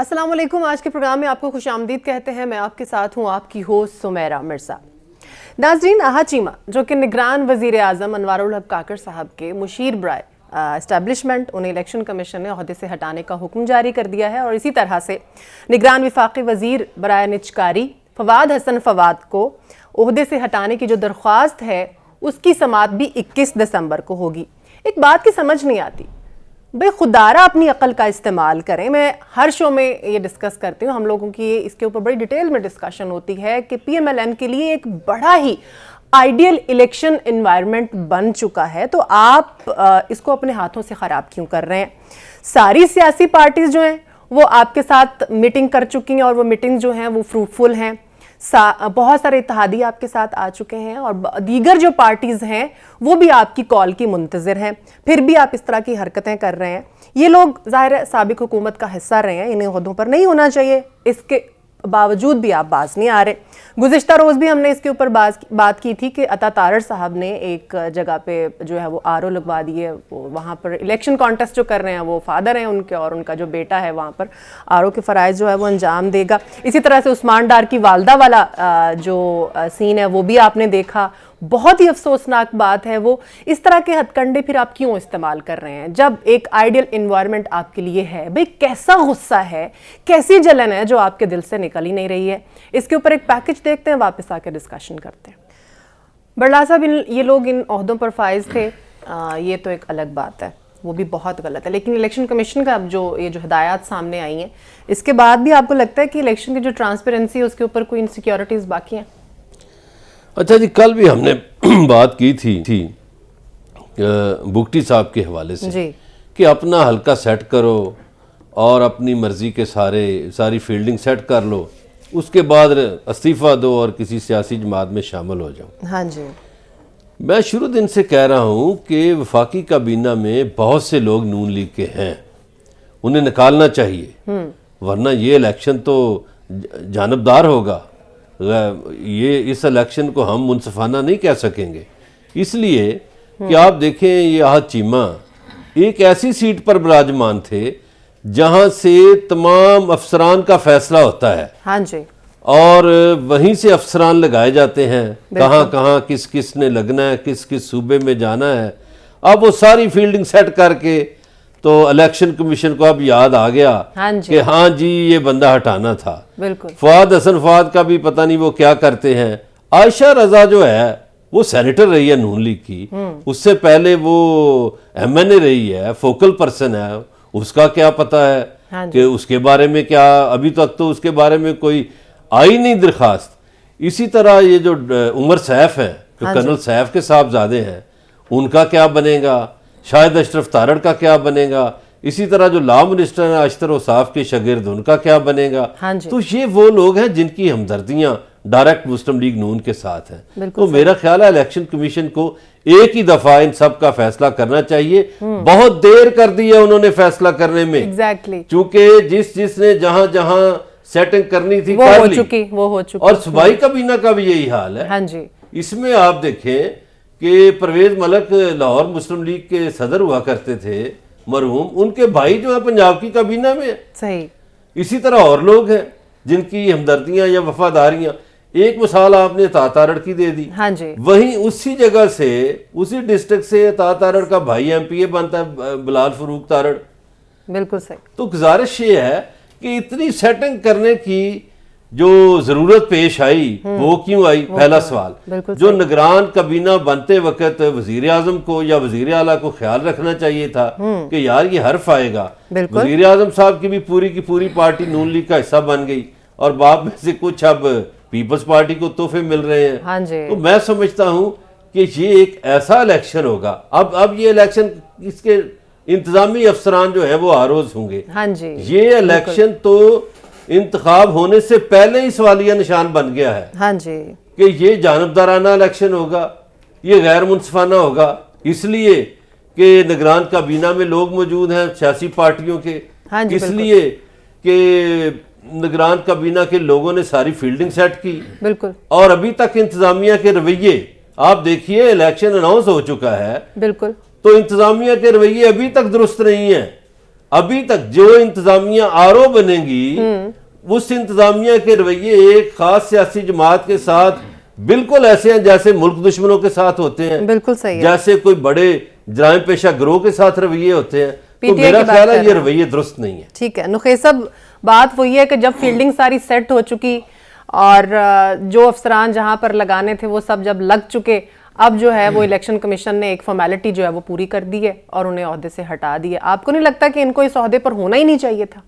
السلام علیکم. آج کے پروگرام میں آپ کو خوش آمدید کہتے ہیں. میں آپ کے ساتھ ہوں آپ کی ہوسٹ سمیرہ مرزا. ناظرین, آہا چیمہ جو کہ نگران وزیر اعظم انوار الحق کاکڑ صاحب کے مشیر برائے اسٹیبلشمنٹ, انہیں الیکشن کمیشن نے عہدے سے ہٹانے کا حکم جاری کر دیا ہے, اور اسی طرح سے نگران وفاقی وزیر برائے نجکاری فواد حسن فواد کو عہدے سے ہٹانے کی جو درخواست ہے اس کی سماعت بھی 21 دسمبر کو ہوگی. ایک بات کی سمجھ نہیں آتی, بھئی خدارہ اپنی عقل کا استعمال کریں. میں ہر شو میں یہ ڈسکس کرتی ہوں, ہم لوگوں کی اس کے اوپر بڑی ڈیٹیل میں ڈسکشن ہوتی ہے کہ پی ایم ایل این کے لیے ایک بڑا ہی آئیڈیل الیکشن انوائرمنٹ بن چکا ہے, تو آپ اس کو اپنے ہاتھوں سے خراب کیوں کر رہے ہیں؟ ساری سیاسی پارٹیز جو ہیں وہ آپ کے ساتھ میٹنگ کر چکی ہیں, اور وہ میٹنگ جو ہیں وہ فروٹفل ہیں. بہت سارے اتحادی آپ کے ساتھ آ چکے ہیں, اور دیگر جو پارٹیز ہیں وہ بھی آپ کی کال کی منتظر ہیں, پھر بھی آپ اس طرح کی حرکتیں کر رہے ہیں. یہ لوگ ظاہر ہے سابق حکومت کا حصہ رہے ہیں, انہیں عہدوں پر نہیں ہونا چاہیے, اس کے باوجود بھی آپ باز نہیں آ رہے. گزشتہ روز بھی ہم نے اس کے اوپر بات کی تھی کہ عطا تارڑ صاحب نے ایک جگہ پہ جو ہے وہ RO لگوا دیے, وہاں پر الیکشن کانٹیسٹ جو کر رہے ہیں وہ فادر ہیں ان کے, اور ان کا جو بیٹا ہے وہاں پر RO کے فرائض جو ہے وہ انجام دے گا. اسی طرح سے عثمان ڈار کی والدہ والا جو سین ہے وہ بھی آپ نے دیکھا. بہت ہی افسوسناک بات ہے وہ. اس طرح کے ہتھ کنڈے پھر آپ کیوں استعمال کر رہے ہیں جب ایک آئیڈیل انوائرمنٹ آپ کے لیے ہے؟ بھئی کیسا غصہ ہے, کیسی جلن ہے جو آپ کے دل سے نکل ہی نہیں رہی ہے؟ اس کے اوپر ایک پیکج دیکھتے ہیں, واپس آ کے ڈسکشن کرتے ہیں. برلا صاحب, یہ لوگ ان عہدوں پر فائز تھے, یہ تو ایک الگ بات ہے, وہ بھی بہت غلط ہے, لیکن الیکشن کمیشن کا اب جو ہدایات سامنے آئی ہیں اس کے بعد بھی آپ کو لگتا ہے کہ الیکشن کی جو ٹرانسپیرنسی ہے اس کے اوپر کوئی انسیکیورٹیز باقی ہیں؟ اچھا جی, کل بھی ہم نے بات کی تھی بگٹی صاحب کے حوالے سے جی, کہ اپنا حلقہ سیٹ کرو اور اپنی مرضی کے ساری فیلڈنگ سیٹ کر لو, اس کے بعد استعفیٰ دو اور کسی سیاسی جماعت میں شامل ہو جاؤ. ہاں جی. میں شروع دن سے کہہ رہا ہوں کہ وفاقی کابینہ میں بہت سے لوگ نون لیگ کے ہیں, انہیں نکالنا چاہیے, ورنہ یہ الیکشن تو جانبدار ہوگا. اس الیکشن کو ہم منصفانہ نہیں کہہ سکیں گے, اس لیے کہ آپ دیکھیں یہ آہا چیمہ ایک ایسی سیٹ پر براجمان تھے جہاں سے تمام افسران کا فیصلہ ہوتا ہے. ہاں جی. اور وہیں سے افسران لگائے جاتے ہیں, کہاں کہاں کس نے لگنا ہے, کس صوبے میں جانا ہے. اب وہ ساری فیلڈنگ سیٹ کر کے تو الیکشن کمیشن کو اب یاد آ گیا کہ ہاں جی یہ بندہ ہٹانا تھا. بالکل. فواد حسن فواد کا بھی پتہ نہیں وہ کیا کرتے ہیں. عائشہ رضا جو ہے وہ سینیٹر رہی ہے نون لیگ کی, اس سے پہلے وہ MNA رہی ہے, فوکل پرسن ہے, اس کا کیا پتہ ہے کہ اس کے بارے میں کیا, ابھی تک تو اس کے بارے میں کوئی آئی نہیں درخواست. اسی طرح یہ جو عمر سیف ہیں جو کرنل سیف کے صاحبزادے ہیں, ان کا کیا بنے گا, شاہد اشرف تارڑ کا کیا بنے گا, اسی طرح جو لا منسٹر ہیں اشتر وصاف کے شاگرد, ان کا کیا بنے گا. تو یہ وہ لوگ ہیں جن کی ہمدردیاں ڈائریکٹ مسلم لیگ نون کے ساتھ ہیں. تو میرا خیال ہے الیکشن کمیشن کو ایک ہی دفعہ ان سب کا فیصلہ کرنا چاہیے. بہت دیر کر دی ہے انہوں نے فیصلہ کرنے میں, چونکہ جس نے جہاں سیٹنگ کرنی تھی وہ ہو چکی, اور صوبائی کابینہ کا بھی یہی حال ہے. اس میں آپ دیکھیں کہ پرویز ملک لاہور مسلم لیگ کے صدر ہوا کرتے تھے مرحوم, ان کے بھائی جو ہے پنجاب کی کابینہ میں صحیح. اسی طرح اور لوگ ہیں جن کی ہمدردیاں یا وفاداریاں, ایک مثال آپ نے عطا تارڑ کی دے دی. وہیں اسی جگہ سے اسی ڈسٹرکٹ سے عطا تارڑ کا بھائی MPA بنتا ہے بلال فروخ تارڑ. بالکل صحیح. تو گزارش یہ ہے کہ اتنی سیٹنگ کرنے کی جو ضرورت پیش آئی وہ کیوں آئی؟ پہلا سوال. جو نگران کابینہ بنتے وقت وزیر اعظم کو یا وزیر اعلیٰ کو خیال رکھنا چاہیے تھا کہ یار یہ حرف آئے گا. وزیر اعظم صاحب کی بھی پوری پارٹی نون لیگ کا حصہ بن گئی, اور باپ میں سے کچھ اب پیپلز پارٹی کو تحفے مل رہے ہیں. تو میں سمجھتا ہوں کہ یہ ایک ایسا الیکشن ہوگا. اب یہ الیکشن اس کے انتظامی افسران جو ہیں وہ ROs ہوں گے. یہ الیکشن تو انتخاب ہونے سے پہلے ہی سوالیہ نشان بن گیا ہے کہ یہ جانبدارانہ الیکشن ہوگا, یہ غیر منصفانہ ہوگا, اس لیے کہ نگران کابینہ میں لوگ موجود ہیں سیاسی پارٹیوں کے, اس لیے کہ نگران کابینہ کے لوگوں نے ساری فیلڈنگ سیٹ کی. اور ابھی تک انتظامیہ کے رویے آپ دیکھیے, الیکشن اناؤنس ہو چکا ہے, تو انتظامیہ کے رویے ابھی تک درست نہیں ہیں. ابھی تک جو انتظامیہ آرو بنے گی اس انتظامیہ کے رویے ایک خاص سیاسی جماعت کے ساتھ بالکل ایسے ہیں جیسے ملک دشمنوں کے ساتھ ہوتے ہیں, بالکل صحیح ہے, جیسے کوئی بڑے جرائم پیشہ گروہ کے ساتھ رویے ہوتے ہیں. تو میرا خیال ہے یہ رویے درست نہیں ہے. ٹھیک ہے نخیل صاحب, بات وہی ہے کہ جب فیلڈنگ ساری سیٹ ہو چکی اور جو افسران جہاں پر لگانے تھے وہ سب جب لگ چکے, اب جو ہے وہ الیکشن کمیشن نے ایک فارمیلٹی جو ہے وہ پوری کر دی ہے اور انہیں عہدے سے ہٹا دی ہے. آپ کو نہیں لگتا کہ ان کو اس عہدے پر ہونا ہی نہیں چاہیے تھا؟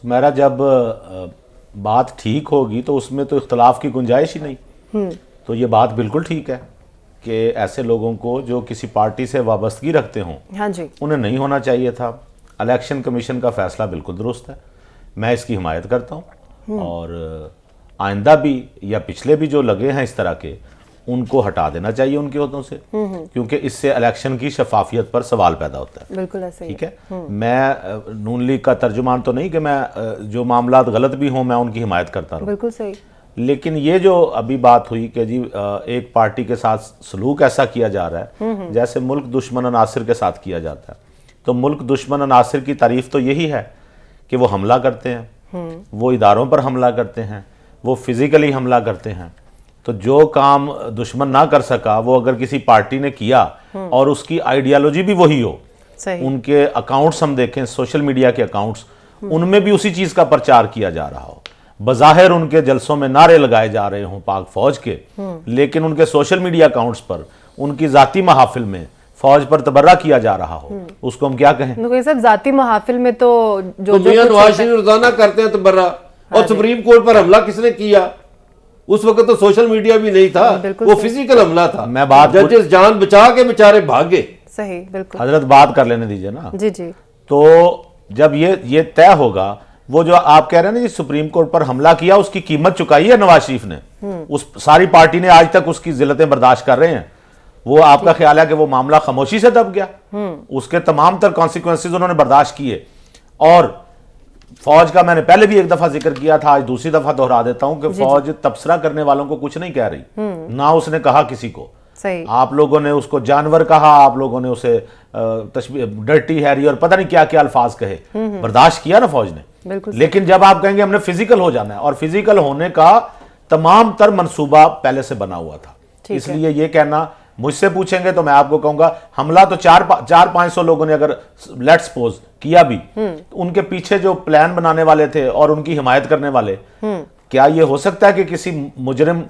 سمیرا, جب بات ٹھیک ہوگی تو اس میں تو اختلاف کی گنجائش ہی نہیں. تو یہ بات بالکل ٹھیک ہے کہ ایسے لوگوں کو جو کسی پارٹی سے وابستگی رکھتے ہوں ہاں جی, انہیں نہیں ہونا چاہیے تھا. الیکشن کمیشن کا فیصلہ بالکل درست ہے, میں اس کی حمایت کرتا ہوں, اور آئندہ بھی یا پچھلے بھی جو لگے ہیں اس طرح کے, ان کو ہٹا دینا چاہیے ان کے عہدوں سے, کیونکہ اس سے الیکشن کی شفافیت پر سوال پیدا ہوتا ہے. بالکل ایسے ہی. ٹھیک ہے, میں نون لیگ کا ترجمان تو نہیں کہ میں جو معاملات غلط بھی ہوں میں ان کی حمایت کرتا رہوں, بالکل صحیح. لیکن یہ جو ابھی بات ہوئی کہ جی ایک پارٹی کے ساتھ سلوک ایسا کیا جا رہا ہے جیسے ملک دشمن عناصر کے ساتھ کیا جاتا ہے, تو ملک دشمن عناصر کی تعریف تو یہی ہے کہ وہ حملہ کرتے ہیں, وہ اداروں پر حملہ کرتے ہیں, وہ فزیکلی حملہ کرتے ہیں. تو جو کام دشمن نہ کر سکا وہ اگر کسی پارٹی نے کیا اور اس کی آئیڈیالوجی بھی وہی ہو, ان کے اکاؤنٹس ہم دیکھیں, سوشل میڈیا کے اکاؤنٹس, ان میں بھی اسی چیز کا پرچار کیا جا رہا ہو, بظاہر ان کے جلسوں میں نعرے لگائے جا رہے ہوں پاک فوج کے, لیکن ان کے سوشل میڈیا اکاؤنٹس پر ان کی ذاتی محافل میں فوج پر تبرہ کیا جا رہا ہو, اس کو ہم کیا کہیں؟ نقوی صاحب, ذاتی محافل میں تو جو میاں نواز شریف روزانہ کرتے ہیں تبرہ, اور سپریم کورٹ پر حملہ کس نے کیا؟ اس وقت تو سوشل میڈیا بھی نہیں تھا, وہ فزیکل حملہ تھا. میں بات ججز جان بچا کے بیچارے بھاگے. صحیح, بالکل. حضرت بات کر لینے دیجئے نا. جی جی. تو جب یہ طے ہوگا, وہ جو آپ کہہ رہے ہیں نا جی سپریم کورٹ پر حملہ کیا, اس کی قیمت چکائی ہے نواز شریف نے, اس ساری پارٹی نے آج تک اس کی ذلتیں برداشت کر رہے ہیں. وہ آپ کا خیال ہے کہ وہ معاملہ خاموشی سے دب گیا؟ اس کے تمام تر کانسیکوینسز انہوں نے برداشت کیے. اور فوج کا میں نے پہلے بھی ایک دفعہ ذکر کیا تھا, آج دوسری دفعہ دہرا دیتا ہوں کہ فوج تبصرہ کرنے والوں کو کچھ نہیں کہہ رہی, نہ اس نے کہا کسی کو. آپ لوگوں نے اس کو جانور کہا, آپ لوگوں نے اسے ڈرٹی ہیری اور پتہ نہیں کیا کیا الفاظ کہے, برداشت کیا نا فوج نے. لیکن جب آپ کہیں گے ہم نے فزیکل ہو جانا ہے, اور فزیکل ہونے کا تمام تر منصوبہ پہلے سے بنا ہوا تھا, اس لیے یہ کہنا, مجھ سے پوچھیں گے تو میں آپ کو کہوں گا حملہ تو 400-500 لوگوں نے اگر لیٹ سپوز کیا بھی, ان کے پیچھے جو پلان بنانے والے تھے اور ان کی حمایت کرنے والے, کیا یہ ہو سکتا ہے کہ کسی مجرم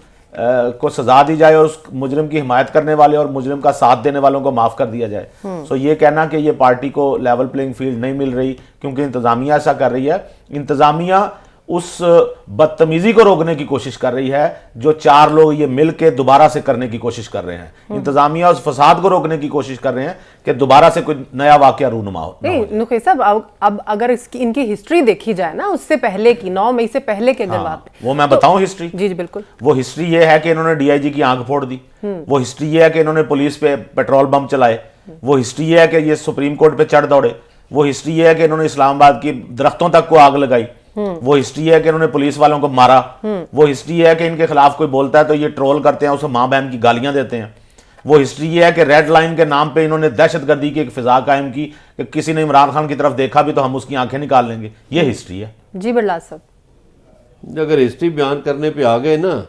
کو سزا دی جائے اور اس مجرم کی حمایت کرنے والے اور مجرم کا ساتھ دینے والوں کو معاف کر دیا جائے؟ سو یہ کہنا کہ یہ پارٹی کو لیول پلینگ فیلڈ نہیں مل رہی کیونکہ انتظامیہ ایسا کر رہی ہے, انتظامیہ اس بدتمیزی کو روکنے کی کوشش کر رہی ہے جو 4 لوگ یہ مل کے دوبارہ سے کرنے کی کوشش کر رہے ہیں. انتظامیہ اس فساد کو روکنے کی کوشش کر رہے ہیں کہ دوبارہ سے کوئی نیا واقعہ رونما ہو. نہیں نقی صاحب, اب اگر ان کی ہسٹری دیکھی جائے نا, اس سے پہلے کی 9 مئی سے پہلے کے اگر بات, وہ میں بتاؤں ہسٹری. جی جی بالکل. وہ ہسٹری یہ ہے کہ انہوں نے DIG کی آنکھ پھوڑ دی, وہ ہسٹری یہ ہے کہ انہوں نے پولیس پہ پیٹرول بم چلائے, وہ ہسٹری یہ ہے کہ یہ سپریم کورٹ پہ چڑھ دوڑے, وہ ہسٹری یہ ہے کہ انہوں نے اسلام آباد کی درختوں تک کو آگ لگائی, وہ ہسٹری ہے کہ انہوں نے پولیس والوں کو مارا, وہ ہسٹری ہے کہ ان کے خلاف کوئی بولتا ہے تو یہ ٹرول کرتے ہیں, اسے ماں بہن کی گالیاں دیتے ہیں, وہ ہسٹری یہ ہے کہ ریڈ لائن کے نام پہ انہوں نے دہشت گردی کی ایک فضا قائم کی کہ کسی نے عمران خان کی طرف دیکھا بھی تو ہم اس کی آنکھیں نکال لیں گے. یہ ہسٹری ہے. جی برلاس صاحب, اگر ہسٹری بیان کرنے پہ آ گئے نا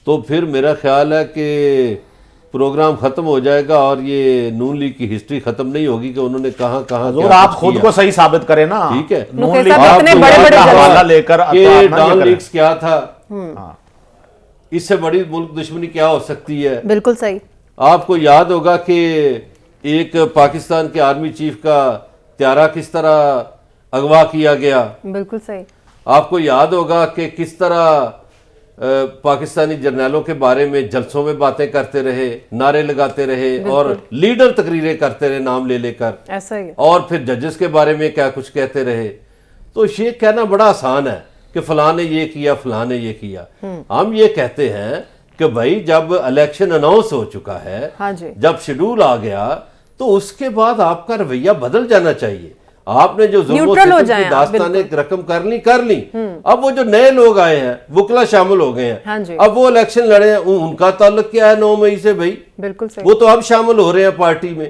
تو پھر میرا خیال ہے کہ پروگرام ختم ہو جائے گا اور یہ نون لیگ کی ہسٹری ختم نہیں ہوگی کہ انہوں نے کہاں حضور آپ خود کو صحیح ثابت کریں نا. ٹھیک ہے, نون لیگ کا حوالہ لے کر ڈان لیگز کیا تھا, اس سے بڑی ملک دشمنی کیا ہو سکتی ہے. بالکل صحیح. آپ کو یاد ہوگا کہ ایک پاکستان کے آرمی چیف کا طیارہ کس طرح اغوا کیا گیا. بالکل صحیح. آپ کو یاد ہوگا کہ کس طرح پاکستانی جرنیلوں کے بارے میں جلسوں میں باتیں کرتے رہے, نعرے لگاتے رہے اور لیڈر تقریریں کرتے رہے نام لے لے کر, ایسا ہی, اور پھر ججز کے بارے میں کیا کچھ کہتے رہے. تو یہ کہنا بڑا آسان ہے کہ فلاں نے یہ کیا, فلاں نے یہ کیا. ہم یہ کہتے ہیں کہ بھائی جب الیکشن اناؤنس ہو چکا ہے, جب شیڈول آ گیا, تو اس کے بعد آپ کا رویہ بدل جانا چاہیے. آپ نے جو ظلم و ستم کی داستانیں رقم کر لی, اب وہ جو نئے لوگ آئے ہیں وکلا شامل ہو گئے ہیں, اب وہ الیکشن لڑے ہیں, ان کا تعلق کیا ہے 9 مئی سے بھائی؟ بالکل صحیح. وہ تو اب شامل ہو رہے ہیں پارٹی میں.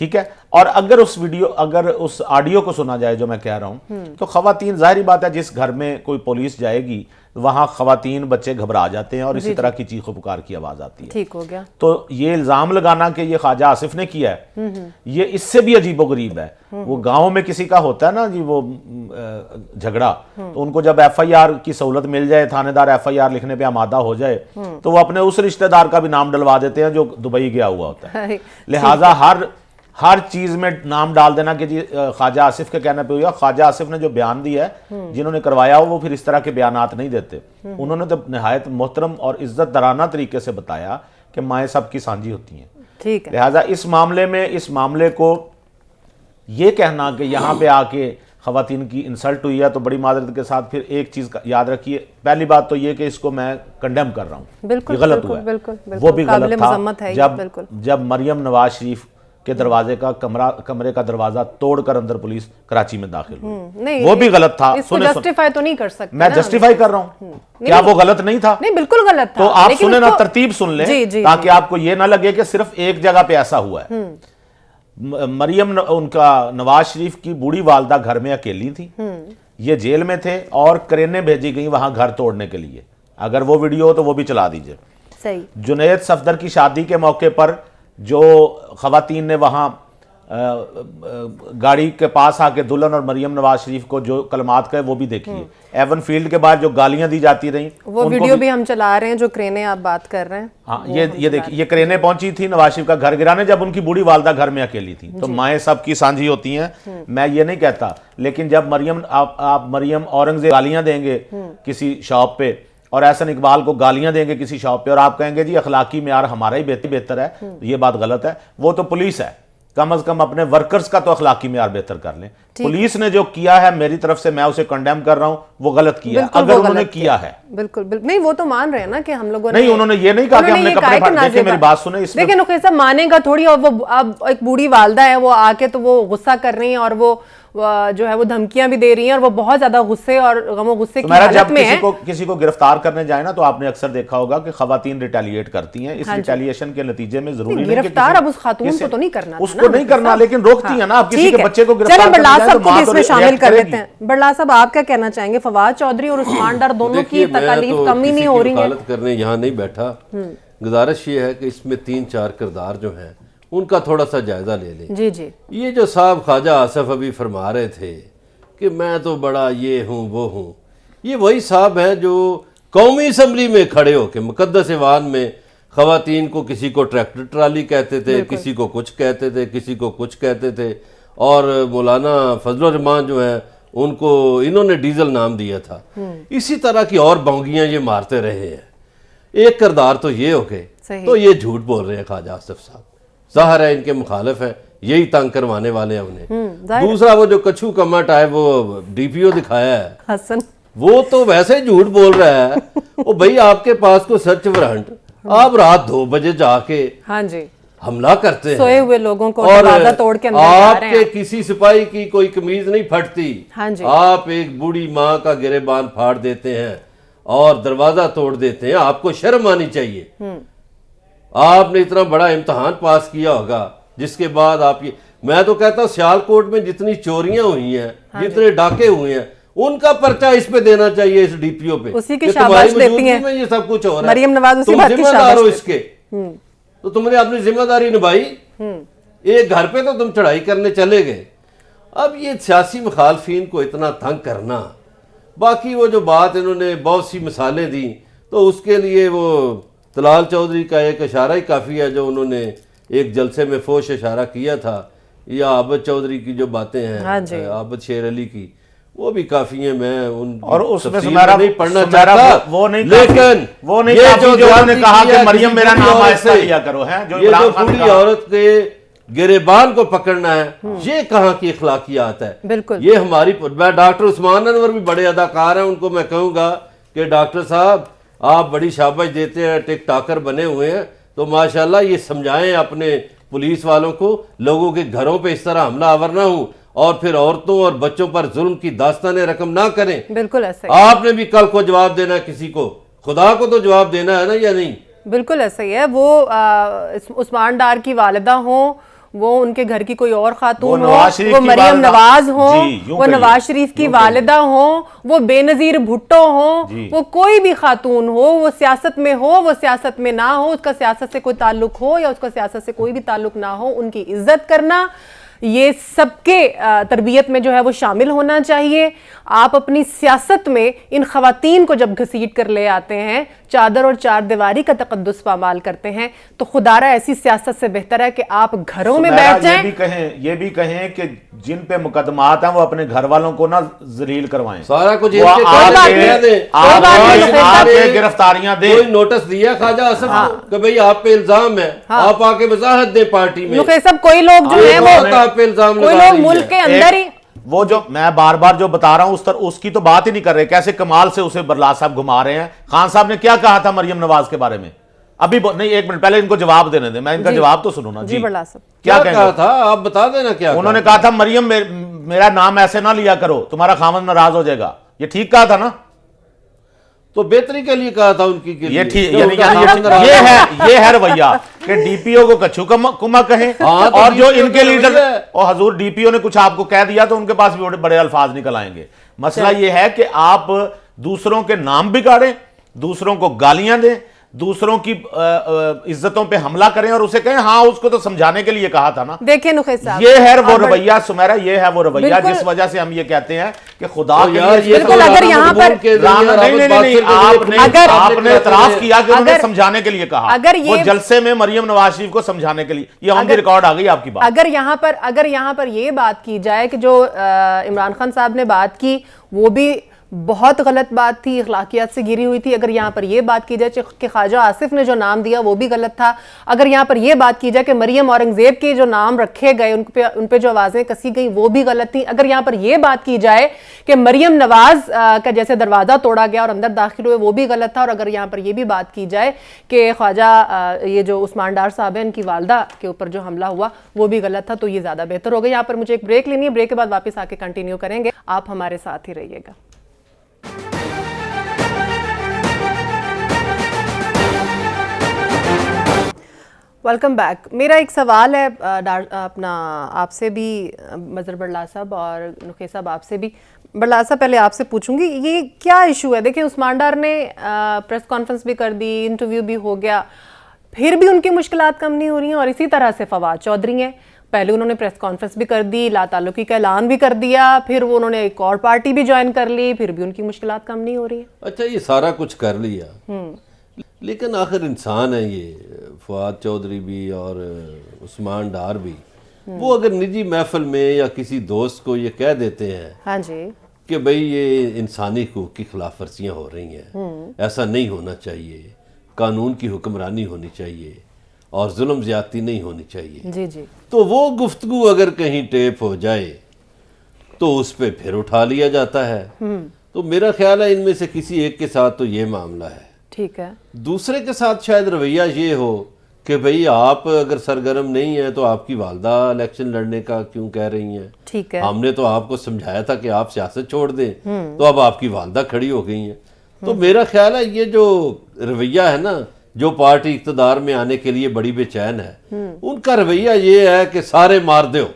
ٹھیک ہے. اور اگر اس آڈیو کو سنا جائے جو میں کہہ رہا ہوں, تو خواتین, ظاہری بات ہے جس گھر میں کوئی پولیس جائے گی وہاں خواتین بچے گھبرا جاتے ہیں اور اسی طرح کی چیخ و پکار کی آواز آتی ہے. ٹھیک ہو گیا. تو یہ الزام لگانا کہ یہ خواجہ آصف نے کیا ہے, یہ اس سے بھی عجیب و غریب ہے. وہ گاؤں میں کسی کا ہوتا ہے نا جی وہ جھگڑا, تو ان کو جب ایف آئی آر کی سہولت مل جائے, تھانے دار ایف آئی آر لکھنے پہ آمادہ ہو جائے, تو وہ اپنے اس رشتہ دار کا بھی نام ڈلوا دیتے ہیں جو دبئی گیا ہوا ہوتا ہے. لہٰذا ہر چیز میں نام ڈال دینا کہ جی خواجہ آصف کے کہنے پہ ہوا. خواجہ آصف نے جو بیان دیا ہے, جنہوں نے کروایا ہو وہ پھر اس طرح کے بیانات نہیں دیتے. انہوں نے تو نہایت محترم اور عزت دارانہ طریقے سے بتایا کہ مائیں سب کی سانجھی ہوتی ہیں. ٹھیک ہے. لہٰذا اس معاملے کو یہ کہنا کہ یہاں پہ آ کے خواتین کی انسلٹ ہوئی ہے, تو بڑی معذرت کے ساتھ پھر ایک چیز یاد رکھیے. پہلی بات تو یہ کہ اس کو میں کنڈیم کر رہا ہوں, بالکل غلط ہوا ہے. وہ بھی غلط تھا جب مریم نواز شریف کے دروازے کا کمرے کا دروازہ توڑ کر اندر پولیس کراچی میں داخل ہوئی, وہ بھی غلط تھا. اس کو جسٹیفائی تو نہیں کر سکتے, میں جسٹیفائی کر رہا ہوں, کیا وہ غلط نہیں تھا؟ نہیں, بالکل غلط تھا. تو آپ سنیں نا, ترتیب سن لیں تاکہ آپ کو یہ نہ لگے کہ صرف ایک جگہ پہ ایسا ہوا ہے. مریم ان کا نواز شریف کی بوڑھی والدہ گھر میں اکیلی تھی, یہ جیل میں تھے اور کرینے بھیجی گئی وہاں گھر توڑنے کے لیے. اگر وہ ویڈیو ہو تو وہ بھی چلا دیجئے. صحیح. جنید صفدر کی شادی کے موقع پر جو خواتین نے وہاں گاڑی کے پاس آ کے دلہن اور مریم نواز شریف کو جو کلمات کہے وہ بھی دیکھیے. ایون فیلڈ کے بعد جو گالیاں دی جاتی رہیں, وہ ویڈیو بھی ہم چلا رہے ہیں جو کرینے آپ بات کر رہے ہیں. ہاں, یہ دیکھیے, یہ کرینے پہنچی تھی نواز شریف کا گھر گرانے جب ان کی بوڑھی والدہ گھر میں اکیلی تھی. تو مائیں سب کی سانجھی ہوتی ہیں, میں یہ نہیں کہتا, لیکن جب آپ مریم اورنگزیب گالیاں دیں گے کسی شاپ پہ اور احسن اقبال کو گالیاں دیں گے کسی شاپ پہ اور آپ کہیں گے جی اخلاقی معیار ہمارا ہی بہتر ہے, یہ بات غلط ہے. وہ تو پولیس ہے, کم از کم اپنے ورکرز کا تو اخلاقی معیار بہتر کر لیں. پولیس نے جو کیا ہے میری طرف سے میں اسے کنڈیم کر رہا ہوں, وہ غلط کیا ہے اگر انہوں نے کیا ہے. بالکل نہیں, وہ تو مان رہے ہیں نا کہ ہم لوگوں نے نہیں, انہوں نے یہ نہیں کہا کہ ہم نے کپڑے پھاڑ. دیکھیں میری بات سنیں, اس میں لیکن نقیب صاحب مانے گا تھوڑی, اور وہ اب ایک بوڑھی والدہ ہے, وہ آ کے تو وہ غصہ کر رہی ہیں اور وہ جو ہے وہ دھمکیاں بھی دے رہی ہیں اور وہ بہت زیادہ غصے اور غم و غصے کی حالت میں ہیں. جب کسی کو گرفتار کرنے جائے نا تو آپ نے اکثر دیکھا ہوگا کہ خواتین ریٹیلیٹ کرتی ہیں. اس ریٹیلیشن کے نتیجے میں ضروری نہیں گرفتار اب اس خاتون کو تو نہیں کرنا, اس کو نہیں کرنا, لیکن روکتی ہیں نا. آپ کسی کے بچے کو گرفتار کرنے جائیں تو ماں تو شامل کر دیتے ہیں. بڑلا صاحب آپ کیا کہنا چاہیں گے؟ فواد چودھری اور عثمان ڈار دونوں کی تکالیف کمی نہیں ہو رہی ہے. وکالت کرنے یہاں نہیں بیٹھا, گزارش یہ ہے کہ اس میں 3-4 کردار جو ہیں ان کا تھوڑا سا جائزہ لے لیں. جی جی. یہ جو صاحب خواجہ آصف ابھی فرما رہے تھے کہ میں تو بڑا یہ ہوں وہ ہوں, یہ وہی صاحب ہیں جو قومی اسمبلی میں کھڑے ہو کے مقدس ایوان میں خواتین کو کسی کو ٹریکٹر ٹرالی کہتے تھے, کسی کو کچھ کہتے تھے, کسی کو کچھ کہتے تھے, اور مولانا فضل الرحمان جو ہیں ان کو انہوں نے ڈیزل نام دیا تھا. اسی طرح کی اور بونگیاں یہ مارتے رہے ہیں. ایک کردار تو یہ ہو گئے, تو یہ جھوٹ بول رہے ہیں خواجہ آصف صاحب, ظاہر ہے ان کے مخالف ہیں, یہی تنگ کروانے والے ہیں انہیں. دوسرا وہ جو کچھو کمٹ آئے وہ ڈی پی او دکھایا ہے حسن, وہ تو ویسے جھوٹ بول رہا ہے. وہ بھئی آپ کے پاس کو سرچ وارنٹ, آپ رات 2 بجے جا کے ہاں جی حملہ کرتے ہیں, سوئے ہوئے لوگوں کو اور دروازہ توڑ کے اندر جا رہے ہیں. آپ کے کسی سپاہی کی کوئی قمیض نہیں پھٹتی, آپ ایک بوڑھی ماں کا گریبان پھاڑ دیتے ہیں اور دروازہ توڑ دیتے ہیں. آپ کو شرم آنی چاہیے. آپ نے اتنا بڑا امتحان پاس کیا ہوگا جس کے بعد آپ یہ, میں تو کہتا ہوں سیالکوٹ میں جتنی چوریاں ہوئی ہیں, جتنے ڈاکے ہوئے ہیں, ان کا پرچہ اس پہ دینا چاہیے, اس ڈی پی او پہ. اسی کی شاباش دیتی ہیں یہ سب کچھ ہو رہا ہے, مریم نواز اسی بات کی شاباش. تم ذمہ دار ہو اس کے, تو تم نے اپنی ذمہ داری نبھائی. ایک گھر پہ تو تم چڑھائی کرنے چلے گئے. اب یہ سیاسی مخالفین کو اتنا تنگ کرنا, باقی وہ جو بات انہوں نے بہت سی مثالیں دیں, تو اس کے لیے وہ طلال چودھری کا ایک اشارہ ہی کافی ہے جو انہوں نے ایک جلسے میں فوش اشارہ کیا تھا, یا عابد چودھری کی جو باتیں ہیں, عابد شیر علی کی, وہ بھی کافی ہیں. میں ان اور اس میں نہیں پڑھنا چاہتا, وہ نہیں, لیکن وہ نہیں جو انہوں نے کہا کہ مریم میرا نام آہستہ لیا کرو, ہے جو یہ جو بوڑھی عورت کے گریبان کو پکڑنا ہے, یہ کہاں کی اخلاقیات ہے؟ بالکل. یہ ہماری, میں ڈاکٹر عثمان انور بھی بڑے اداکار ہیں, ان کو میں کہوں گا کہ ڈاکٹر صاحب آپ بڑی شاباش دیتے ہیں, ٹک ٹاکر بنے ہوئے ہیں, تو ماشاءاللہ یہ سمجھائیں اپنے پولیس والوں کو, لوگوں کے گھروں پہ اس طرح حملہ آور نہ ہوں اور پھر عورتوں اور بچوں پر ظلم کی داستانیں رقم نہ کریں. بالکل ایسا ہی. آپ نے بھی کل کو جواب دینا ہے کسی کو, خدا کو تو جواب دینا ہے نا, یا نہیں؟ بالکل ایسا ہی ہے. وہ عثمان ڈار کی والدہ ہوں, وہ ان کے گھر کی کوئی اور خاتون ہو, نواز شریف وہ کی مریم والدہ, نواز ہو, یوں وہ کہیے, نواز شریف کی والدہ ہوں, وہ بے نظیر بھٹو ہوں, وہ کوئی بھی خاتون ہو, وہ سیاست میں ہو, وہ سیاست میں نہ ہو, اس کا سیاست سے کوئی تعلق ہو یا اس کا سیاست سے کوئی بھی تعلق نہ ہو, ان کی عزت کرنا یہ سب کے تربیت میں جو ہے وہ شامل ہونا چاہیے. آپ اپنی سیاست میں ان خواتین کو جب گھسیٹ کر لے آتے ہیں, چادر اور چار دیواری کا تقدس پامال کرتے ہیں, تو خدارہ ایسی سیاست سے بہتر ہے کہ آپ گھروں میں بیٹھ جائیں. یہ بھی کہیں کہ جن پہ مقدمات ہیں وہ اپنے گھر والوں کو نہ ذلیل کروائیں, سارا کچھ گرفتاریاں دیں. کوئی نوٹس دیا خواجہ آصف کو کہ بھئی آپ پہ الزام ہے, آپ آ کے وضاحت دیں پارٹی میں. سب کوئی لوگ جو ہیں وہ کوئی لوگ ملک کے اندر ہی, وہ جو میں بار بار جو بتا رہا ہوں اس کی تو بات ہی نہیں کر رہے, کیسے کمال سے اسے برلاس صاحب گھما رہے ہیں. خان صاحب نے کیا کہا تھا مریم نواز کے بارے میں؟ ابھی نہیں, ایک منٹ پہلے ان کو جواب دینے دیں, میں ان کا جواب تو سنوں نا. جی برلاس صاحب کیا کہا تھا آپ بتا دینا. کیا انہوں نے کہا تھا مریم میرا نام ایسے نہ لیا کرو, تمہارا خامد ناراض ہو جائے گا. یہ ٹھیک کہا تھا نا؟ تو بہتری کے لیے کہا تھا ان کی. یہ ٹھیک, یہ ہے رویہ کہ ڈی پی او کو کچھو کما کہیں, اور جو ان کے لیڈر, اور حضور ڈی پی او نے کچھ آپ کو کہہ دیا تو ان کے پاس بھی بڑے الفاظ نکل آئیں گے. مسئلہ یہ ہے کہ آپ دوسروں کے نام بگاڑیں, دوسروں کو گالیاں دیں, دوسروں کی عزتوں پہ حملہ کریں اور اسے کہیں ہاں اس کو تو سمجھانے کے لیے کہا تھا نا. دیکھیں نخیل صاحب, یہ ہے وہ رویہ سمیرا, یہ ہے وہ رویہ جس وجہ سے ہم یہ کہتے ہیں کہ خدا بالکل. اگر یہاں پر آپ نے اعتراف کیا کہ انہوں نے سمجھانے کے لیے کہا, وہ جلسے میں مریم نواز شریف کو سمجھانے کے لیے, یہ ہم بھی ریکارڈ آ گئی آپ کی بات. اگر یہاں پر یہ بات کی جائے کہ جو عمران خان صاحب نے بات کی وہ بھی بہت غلط بات تھی, اخلاقیات سے گری ہوئی تھی. اگر یہاں پر یہ بات کی جائے کہ خواجہ آصف نے جو نام دیا وہ بھی غلط تھا. اگر یہاں پر یہ بات کی جائے کہ مریم اورنگزیب کے جو نام رکھے گئے ان پہ جو آوازیں کسی گئیں وہ بھی غلط تھیں. اگر یہاں پر یہ بات کی جائے کہ مریم نواز کا جیسے دروازہ توڑا گیا اور اندر داخل ہوئے وہ بھی غلط تھا. اور اگر یہاں پر یہ بھی بات کی جائے کہ خواجہ یہ جو عثمان ڈار صاحب ہیں ان کی والدہ کے اوپر جو حملہ ہوا وہ بھی غلط تھا, تو یہ زیادہ بہتر ہو گیا. یہاں پر مجھے ایک بریک لینی ہے, بریک کے بعد واپس آ کے کنٹینیو کریں گے. آپ ہمارے ساتھ ہی رہیے گا. Welcome back. میرا ایک سوال ہے اپنا آپ سے بھی, مظہر برلاس صاحب اور نخیل صاحب آپ سے بھی. برلاس صاحب پہلے آپ سے پوچھوں گی یہ کیا ایشو ہے؟ دیکھیں عثمان ڈار نے پریس کانفرنس بھی کر دی, انٹرویو بھی ہو گیا, پھر بھی ان کی مشکلات کم نہیں ہو رہی ہیں. اور اسی طرح سے فواد چودھری ہیں, پہلے انہوں نے پریس کانفرنس بھی کر دی, لا تعلقی کا اعلان بھی کر دیا, پھر وہ انہوں نے ایک اور پارٹی بھی جوائن کر لی, پھر بھی ان کی مشکلات کم نہیں ہو رہی ہیں. اچھا یہ سارا کچھ کر لیا, لیکن آخر انسان ہے یہ فواد چودھری بھی اور عثمان ڈار بھی. وہ اگر نجی محفل میں یا کسی دوست کو یہ کہہ دیتے ہیں ہاں جی کہ بھئی یہ انسانی حقوق کی خلاف ورزیاں ہو رہی ہیں, ایسا نہیں ہونا چاہیے, قانون کی حکمرانی ہونی چاہیے اور ظلم زیادتی نہیں ہونی چاہیے, جی جی, تو وہ گفتگو اگر کہیں ٹیپ ہو جائے تو اس پہ پھر اٹھا لیا جاتا ہے. تو میرا خیال ہے ان میں سے کسی ایک کے ساتھ تو یہ معاملہ ہے. ٹھیک ہے. دوسرے کے ساتھ شاید رویہ یہ ہو کہ بھئی آپ اگر سرگرم نہیں ہیں تو آپ کی والدہ الیکشن لڑنے کا کیوں کہہ رہی ہیں؟ ٹھیک ہے. ہم نے تو آپ کو سمجھایا تھا کہ آپ سیاست چھوڑ دیں, تو اب آپ کی والدہ کھڑی ہو گئی ہیں. تو میرا خیال ہے یہ جو رویہ ہے نا, جو پارٹی اقتدار میں آنے کے لیے بڑی بے چین ہے, ان کا رویہ یہ ہے کہ سارے مار دیو,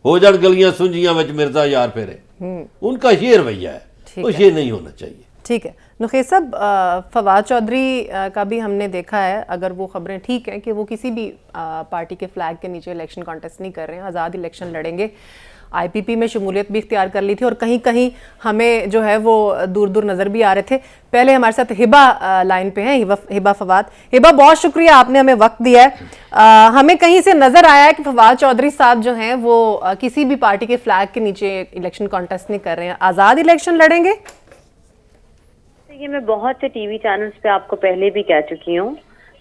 ہو جان گلیاں سنجیاں وچ مرزا یار پھیرے. ان کا یہ رویہ ہے, تو یہ نہیں ہونا چاہیے. ٹھیک ہے. نخیل صاحب, فواد چودھری کا بھی ہم نے دیکھا ہے, اگر وہ خبریں ٹھیک ہیں کہ وہ کسی بھی پارٹی کے فلیگ کے نیچے الیکشن کانٹیسٹ نہیں کر رہے ہیں, آزاد الیکشن لڑیں گے. آئی پی پی میں شمولیت بھی اختیار کر لی تھی اور کہیں کہیں ہمیں جو ہے وہ دور دور نظر بھی آ رہے تھے. پہلے ہمارے ساتھ ہبا لائن پہ ہیں, ہبا فواد. ہبا بہت شکریہ, آپ نے ہمیں وقت دیا ہے. ہمیں کہیں سے نظر آیا ہے کہ فواد چودھری صاحب جو ہیں وہ کسی بھی پارٹی کے فلیگ کے نیچے الیکشن کانٹیسٹ نہیں کر رہے ہیں, آزاد الیکشن لڑیں گے. یہ میں بہت سے ٹی وی چینلز پہ آپ کو پہلے بھی کہہ چکی ہوں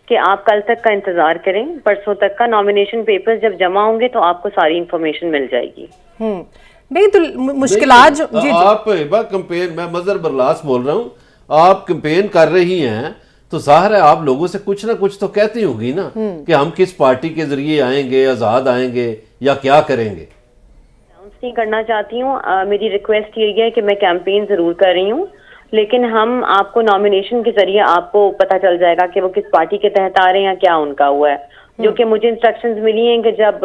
کہ آپ کل تک کا انتظار کریں, پرسوں تک کا نامینیشن پیپر جب جمع ہوں گے تو آپ کو ساری انفارمیشن مل جائے گی. نہیں تو مشکلات جو آپ کمپین, میں مظہر برلاس بول رہا ہوں, آپ کمپین کر رہی ہیں تو ظاہر ہے آپ لوگوں سے کچھ نہ کچھ تو کہتی ہوں گی نا کہ ہم کس پارٹی کے ذریعے آئیں گے, آزاد آئیں گے یا کیا کریں گے. اناؤنس نہیں کرنا چاہتی ہوں, میری ریکویسٹ یہی ہے کہ میں کیمپین ضرور کر رہی ہوں, لیکن ہم آپ کو نامینیشن کے ذریعے آپ کو پتہ چل جائے گا کہ وہ کس پارٹی کے تحت آ رہے ہیں یا کیا ان کا ہوا ہے. جو کہ مجھے انسٹرکشنز ملی ہیں کہ جب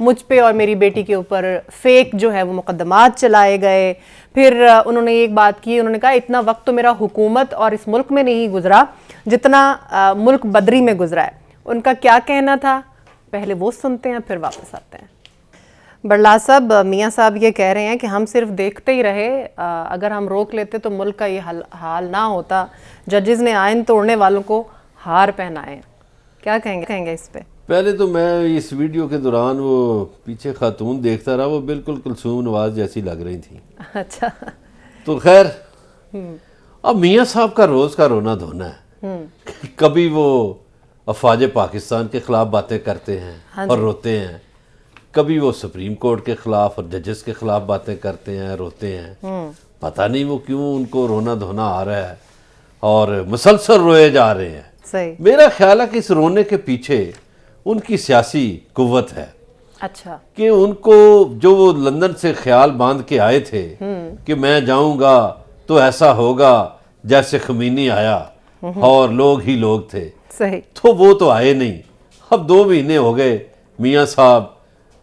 مجھ پہ اور میری بیٹی کے اوپر فیک جو ہے وہ مقدمات چلائے گئے. پھر انہوں نے ایک بات کی, انہوں نے کہا اتنا وقت تو میرا حکومت اور اس ملک میں نہیں گزرا جتنا ملک بدری میں گزرا ہے. ان کا کیا کہنا تھا, پہلے وہ سنتے ہیں پھر واپس آتے ہیں. بڑلا صاحب, میاں صاحب یہ کہہ رہے ہیں کہ ہم صرف دیکھتے ہی رہے, اگر ہم روک لیتے تو ملک کا یہ حال نہ ہوتا. ججز نے آئین توڑنے والوں کو ہار پہنائے. کیا کہیں گے اس پہ؟ پہلے تو میں اس ویڈیو کے دوران وہ پیچھے خاتون دیکھتا رہا, وہ بالکل کلثوم نواز جیسی لگ رہی تھی. اچھا, تو خیر اب میاں صاحب کا روز کا رونا دھونا ہے. کبھی وہ افواج پاکستان کے خلاف باتیں کرتے ہیں اور روتے ہیں, کبھی وہ سپریم کورٹ کے خلاف اور ججز کے خلاف باتیں کرتے ہیں, روتے ہیں. پتہ نہیں وہ کیوں ان کو رونا دھونا آ رہا ہے اور مسلسل روئے جا رہے ہیں. صحیح. میرا خیال ہے کہ اس رونے کے پیچھے ان کی سیاسی قوت ہے. اچھا, کہ ان کو جو وہ لندن سے خیال باندھ کے آئے تھے کہ میں جاؤں گا تو ایسا ہوگا جیسے خمینی آیا اور لوگ ہی لوگ تھے, صحیح, تو وہ تو آئے نہیں. اب 2 مہینے ہو گئے میاں صاحب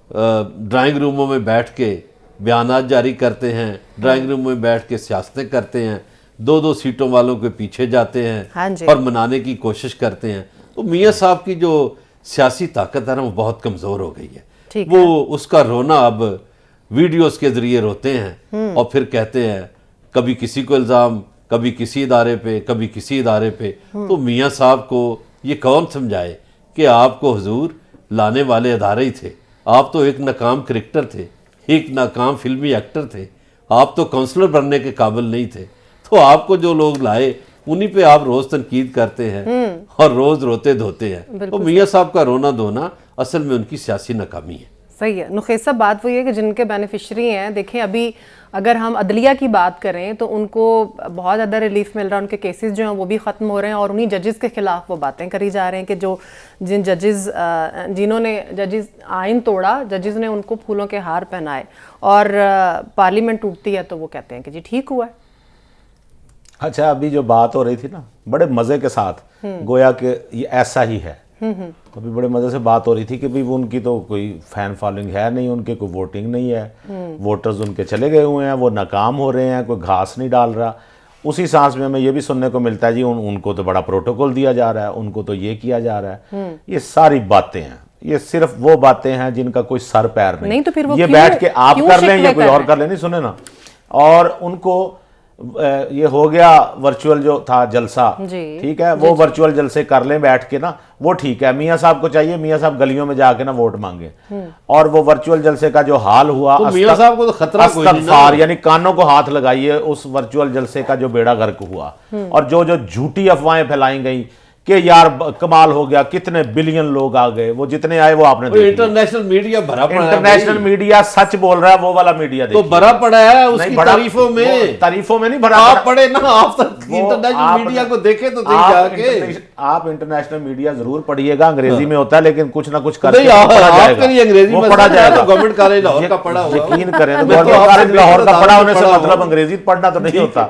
ڈرائنگ روموں میں بیٹھ کے بیانات جاری کرتے ہیں, ڈرائنگ روم میں بیٹھ کے سیاستیں کرتے ہیں, 2 سیٹوں والوں کے پیچھے جاتے ہیں اور منانے کی کوشش کرتے ہیں. تو میاں صاحب کی جو سیاسی طاقت ہے نا وہ بہت کمزور ہو گئی ہے. وہ اس کا رونا اب ویڈیوز کے ذریعے روتے ہیں اور پھر کہتے ہیں کبھی کسی کو الزام, کبھی کسی ادارے پہ, کبھی کسی ادارے پہ. تو میاں صاحب کو یہ کون سمجھائے کہ آپ کو حضور لانے والے ادارے ہی تھے. آپ تو ایک ناکام کرکٹر تھے, ایک ناکام فلمی ایکٹر تھے, آپ تو کونسلر بننے کے قابل نہیں تھے. تو آپ کو جو لوگ لائے انہی پہ آپ روز تنقید کرتے ہیں اور روز روتے دھوتے ہیں. تو میاں صاحب کا رونا دھونا اصل میں ان کی سیاسی ناکامی ہے. صحیح ہے. نخیص صاحب, بات وہی ہے کہ جن کے بینیفیشری ہیں, دیکھیں ابھی اگر ہم عدلیہ کی بات کریں تو ان کو بہت زیادہ ریلیف مل رہا ہے, ان کے کیسز جو ہیں وہ بھی ختم ہو رہے ہیں, اور انہی ججز کے خلاف وہ باتیں کری جا رہے ہیں کہ جنہوں نے ججز آئین توڑا, ججز نے ان کو پھولوں کے ہار پہنائے, اور پارلیمنٹ ٹوٹتی ہے تو وہ کہتے ہیں کہ جی ٹھیک ہوا ہے. اچھا, ابھی جو بات ہو رہی تھی نا بڑے مزے کے ساتھ, گویا کہ یہ ایسا ہی ہے. ابھی بڑے مزے سے بات ہو رہی تھی کہ بھی ان کی تو کوئی فین فالوئنگ ہے نہیں, ان کے کوئی ووٹنگ نہیں ہے, ووٹرز ان کے چلے گئے ہوئے ہیں, وہ ناکام ہو رہے ہیں, کوئی گھاس نہیں ڈال رہا. اسی سانس میں ہمیں یہ بھی سننے کو ملتا ہے جی ان کو تو بڑا پروٹوکول دیا جا رہا ہے, ان کو تو یہ کیا جا رہا ہے. یہ ساری باتیں ہیں, یہ صرف وہ باتیں ہیں جن کا کوئی سر پیر نہیں. تو پھر وہ یہ بیٹھ کے آپ کر لیں یا کوئی اور کر لیں, نہیں سنیں نا. اور ان کو یہ ہو گیا ورچوئل جو تھا جلسہ, ٹھیک ہے, وہ ورچوئل جلسے کر لیں بیٹھ کے نا, وہ ٹھیک ہے. میاں صاحب کو چاہیے میاں صاحب گلیوں میں جا کے نا ووٹ مانگے, اور وہ ورچوئل جلسے کا جو حال ہوا, میاں صاحب کو تو خطرہ کوئی نہیں نا, یعنی کانوں کو ہاتھ لگائیے اس ورچوئل جلسے کا جو بیڑا غرق ہوا, اور جو جھوٹی افواہیں پھیلائی گئیں کہ یار کمال ہو گیا, کتنے بلین لوگ آ گئے, وہ جتنے آئے وہ آپ نے دیکھ لیا. انٹرنیشنل میڈیا بھرا پڑا ہے, انٹرنیشنل میڈیا سچ بول رہا ہے, وہ والا میڈیا تو بھرا پڑا ہے اس کی تعریفوں میں. تعریفوں میں نہیں بھرا, آپ پڑھے نا, آپ انٹرنیشنل میڈیا کو دیکھیں تو صحیح جا کے. آپ انٹرنیشنل میڈیا ضرور پڑھیے گا, انگریزی میں ہوتا ہے لیکن کچھ نہ کچھ کرتے پڑھا جائے گا. گورنمنٹ کالج لاہور کا پڑھا ہوا, یقین کریں, گورنمنٹ کالج لاہور کا پڑھا ہونے سے مطلب انگریزی پڑھنا تو نہیں ہوتا,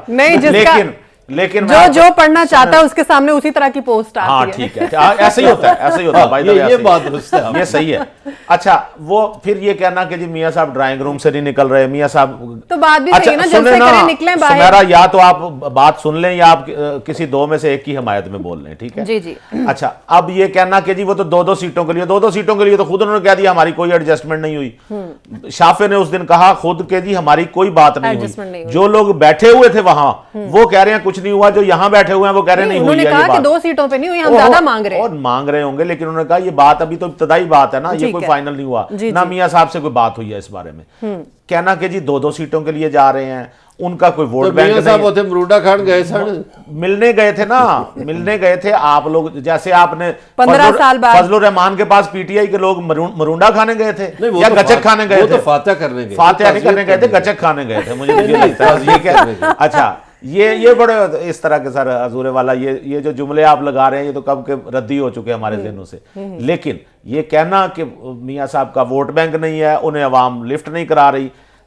لیکن جو پڑھنا چاہتا ہے اس کے سامنے اسی طرح کی پوسٹ آتی ہے. ہاں ٹھیک ہے, ایسا ہی ہوتا ہے, ایسا ہی ہوتا ہے بھائی, یہ بات درست ہے, یہ صحیح ہے. اچھا, وہ پھر یہ کہنا کہ جی میاں صاحب ڈرائنگ روم سے نہیں نکل رہے, میاں صاحب تو بات بھی صحیح ہے نا, جلسے کریں نکلیں باہر. سمیرا, یا تو آپ بات سن لیں یا آپ کسی 2 میں سے ایک کی حمایت میں بول لیں, ٹھیک ہے. جی جی. اچھا, اب یہ کہنا کہ جی وہ تو 2 سیٹوں کے لیے, 2 سیٹوں کے لیے تو خود انہوں نے کہہ دیا ہماری کوئی ایڈجسٹمنٹ نہیں ہوئی. شافع نے اس دن کہا خود کہ جی ہماری کوئی بات نہیں ہوئی. جو لوگ بیٹھے ہوئے تھے وہاں وہ کہہ رہے ہیں کچھ نہیں ہوا, جو یہاں بیٹھے ہوئے ہیں وہ کہہ رہے نہیں ہوئی. انہوں نے کہا کہ 2 سیٹوں پہ نہیں ہوئی, ہم زیادہ مانگ رہے ہیں, اور مانگ رہے ہوں گے, لیکن انہوں نے کہا یہ بات ابھی تو ابتدائی بات ہے نا, یہ کوئی فائنل نہیں ہوا نہ. میاں صاحب سے کوئی بات ہوئی ہے اس بارے میں. کہنا کہ جی 2 سیٹوں کے لیے جا رہے ہیں, ان کا کوئی ووٹ بینک نہیں. صاحب ہوتے مروڈا کھان گئے سن, ملنے گئے تھے نا, ملنے گئے تھے آپ لوگ, جیسے آپ نے 15 سال بعد فضل الرحمان کے پاس پی ٹی آئی کے لوگ مرونڈا کھانے گئے تھے یا گچک کھانے گئے تھے. فاتح کرنے گئے, فاتح نہیں کرنے گئے تھے, گچک کھانے گئے تھے. مجھے اچھا, یہ بڑے اس طرح کے سر حضور والا یہ جو جملے آپ لگا رہے ہیں یہ تو کب کے ردی ہو چکے ہمارے ذہنوں سے. لیکن یہ کہنا کہ میاں صاحب کا ووٹ بینک نہیں ہے, انہیں عوام لفٹ نہیں کرا رہی,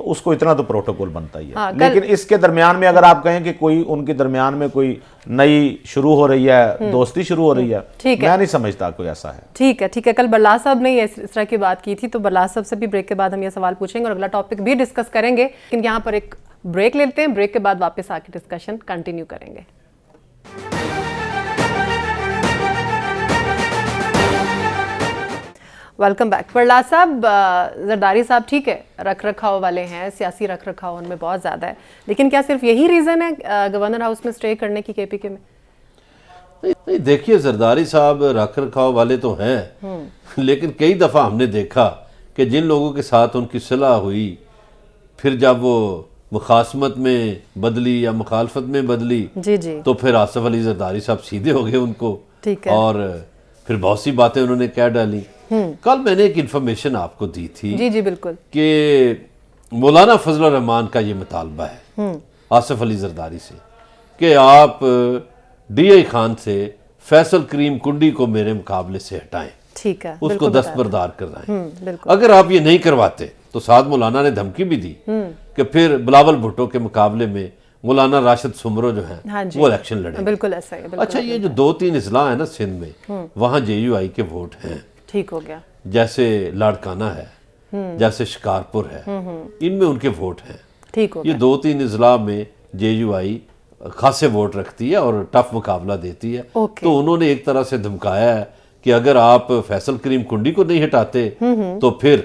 تو اس کو اتنا تو پروٹوکول بنتا ہی ہاں، ہے. لیکن اس کے درمیان میں اگر آپ کہیں کہ کوئی ان کے درمیان میں کوئی نئی شروع ہو رہی ہے, دوستی شروع ہو رہی ہے, میں نہیں سمجھتا کوئی ایسا ہے. ٹھیک ہے. کل برلا صاحب نے اس طرح کی بات کی تھی, تو برلا صاحب سے بھی بریک کے بعد ہم یہ سوال پوچھیں گے اور اگلا ٹاپک بھی ڈسکس کریں گے. لیکن یہاں پر ایک بریک لیتے ہیں, بریک کے بعد واپس آ کے ڈسکشن کنٹینیو کریں گے. Welcome back. برلا صاحب, زرداری صاحب ٹھیک ہے رکھ رکھاؤ والے ہیں, سیاسی رکھ رکھاؤ ان میں بہت زیادہ ہے, لیکن کیا صرف یہی ریزن ہے گورنر ہاؤس میں سٹے کرنے کی KPK میں؟ نہیں دیکھیے, زرداری صاحب رکھ رکھاؤ والے تو ہیں, لیکن کئی دفعہ ہم نے دیکھا کہ جن لوگوں کے ساتھ ان کی صلح ہوئی, پھر جب وہ مخاصمت میں بدلی یا مخالفت میں بدلی, جی تو پھر آصف علی زرداری صاحب سیدھے ہو گئے ان کو, ٹھیک ہے, اور پھر بہت سی باتیں انہوں نے کہہ ڈالی. کل میں نے ایک انفارمیشن آپ کو دی تھی جی بالکل, کہ مولانا فضل الرحمان کا یہ مطالبہ ہے آصف علی زرداری سے کہ آپ DI خان سے فیصل کریم کنڈی کو میرے مقابلے سے ہٹائیں, ٹھیک ہے, اس کو دستبردار کروائیں. بالکل. اگر آپ یہ نہیں کرواتے تو ساتھ مولانا نے دھمکی بھی دی کہ پھر بلاول بھٹو کے مقابلے میں مولانا راشد سمرو جو ہیں وہ الیکشن لڑیں. بالکل ایسا ہے. اچھا, یہ جو 2-3 اضلاع ہیں نا سندھ میں, وہاں JUI کے ووٹ ہیں, ٹھیک ہو گیا, جیسے لاڑکانہ ہے, جیسے شکارپور ہے, ان میں ان کے ووٹ ہیں. ٹھیک ہو گیا. یہ 2-3 اضلاع میں JUI خاصے ووٹ رکھتی ہے اور ٹف مقابلہ دیتی ہے. تو انہوں نے ایک طرح سے دھمکایا ہے کہ اگر آپ فیصل کریم کنڈی کو نہیں ہٹاتے تو پھر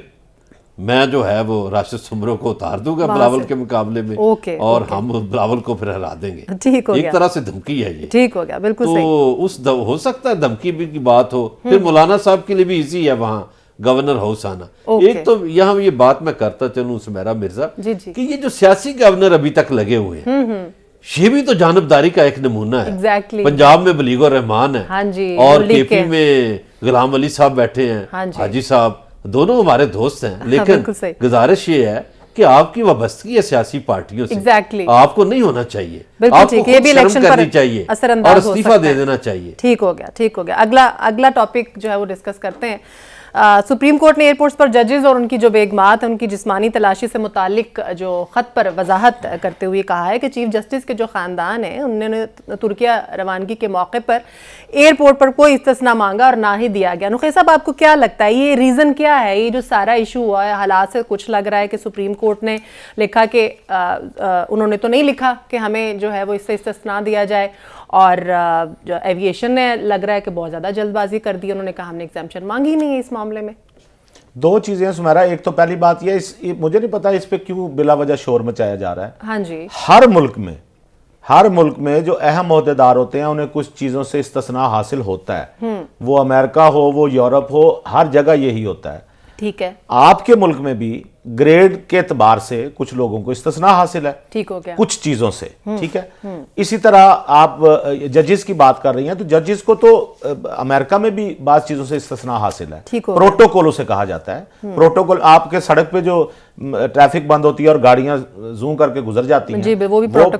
میں جو ہے وہ راشد سمرو کو اتار دوں گا بلاول کے مقابلے میں, اور ہم بلاول کو پھر ہرا دیں گے. ایک طرح سے دھمکی ہے یہ. ٹھیک ہو گیا, بالکل صحیح. تو ہو سکتا ہے دھمکی بھی کی بات ہو. پھر مولانا صاحب کے لیے بھی ایزی ہے وہاں گورنر ہاؤس آنا. ایک تو یہاں یہ بات میں کرتا چلوں سمیرا مرزا کہ یہ جو سیاسی گورنر ابھی تک لگے ہوئے ہیں, یہ بھی تو جانبداری کا ایک نمونہ ہے. پنجاب میں بلیغ الرحمان ہے, اور KP میں غلام علی صاحب بیٹھے ہیں, حاجی صاحب, دونوں ہمارے دوست ہیں. لیکن گزارش یہ ہے کہ آپ کی وابستگی ہے سیاسی پارٹیوں سے, آپ کو نہیں ہونا چاہیے, آپ کو خود شرم کرنی چاہیے اور استعفیٰ دے دینا چاہیے. ٹھیک ہو گیا. اگلا ٹاپک جو ہے وہ ڈسکس کرتے ہیں. سپریم کورٹ نے ایئرپورٹس پر ججز اور ان کی جو بیگمات ہیں ان کی جسمانی تلاشی سے متعلق جو خط پر وضاحت کرتے ہوئے کہا ہے کہ چیف جسٹس کے جو خاندان ہیں انہوں نے ترکیہ روانگی کے موقع پر ایئرپورٹ پر کوئی استثناء مانگا اور نہ ہی دیا گیا. نخیر صاحب, آپ کو کیا لگتا ہے یہ ریزن کیا ہے؟ یہ جو سارا ایشو ہوا ہے, حالات سے کچھ لگ رہا ہے کہ سپریم کورٹ نے لکھا کہ انہوں نے تو نہیں لکھا کہ ہمیں جو ہے وہ اس سے استثناء دیا جائے, اور جو ایویشن نے لگ رہا ہے کہ بہت زیادہ جلد بازی کر دی, انہوں نے کہا ہم نے ایگزیمپشن مانگی نہیں ہے اس معاملے میں. 2 چیزیں سمیرا. ایک تو پہلی بات یہ مجھے نہیں پتا اس پہ کیوں بلا وجہ شور مچایا جا رہا ہے. ہاں جی, ہر ملک میں جو اہم عہدیدار ہوتے ہیں انہیں کچھ چیزوں سے استثناء حاصل ہوتا ہے. وہ امریکہ ہو, وہ یورپ ہو, ہر جگہ یہی ہوتا ہے. ٹھیک ہے. آپ کے ملک میں بھی گریڈ کے اعتبار سے کچھ لوگوں کو استثناء حاصل ہے, ٹھیک ہو گیا, کچھ چیزوں سے. ٹھیک ہے. اسی طرح آپ ججز کی بات کر رہی ہیں, تو ججز کو تو امریکہ میں بھی بعض چیزوں سے استثناء حاصل ہے. پروٹوکول اسے کہا جاتا ہے. پروٹوکول, آپ کے سڑک پہ جو ٹریفک بند ہوتی ہے اور گاڑیاں زوم کر کے گزر جاتی ہیں,